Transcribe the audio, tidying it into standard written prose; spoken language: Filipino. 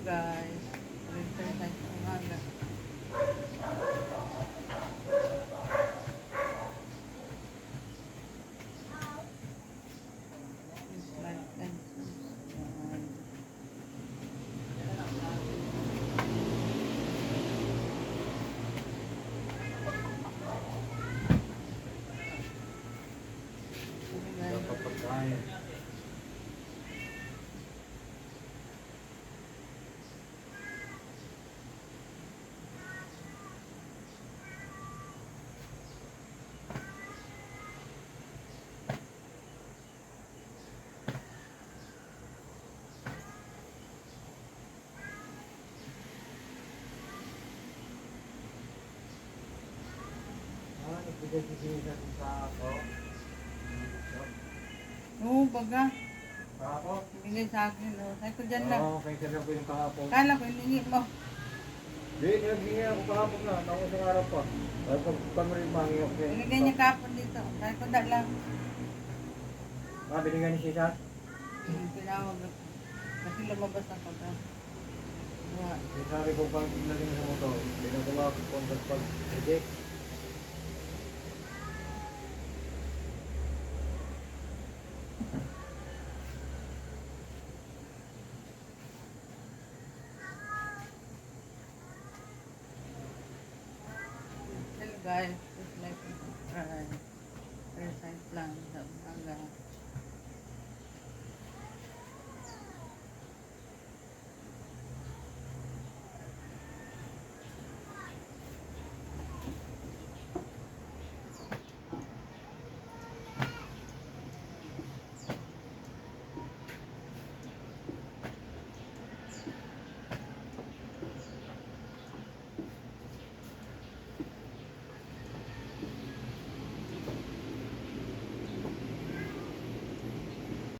guys. Exercise sa umaga. Like and subscribe. Dapat pagkain. Nagbigay-bigay sa ako. Oo, baga. Ako? Bigay sa akin. Oh. Sabi ko dyan lang. Oo, kaya sabi ko yung kahapon. Kala ko, hiningi mo. Hindi, naghingi ako kahapon na. Ako sa araw pa. Dahil pag mangi ako. Binigay niya kapon dito. Sabi ko da lang. Binigay ni Sisa? Pinawag ako. Kasi lumabas ako ta. Sabi ko pag naging sa motor, pinagawa ko kontak pag-reject. Hello guys, just like and subscribe. Exercise lang sa umaga.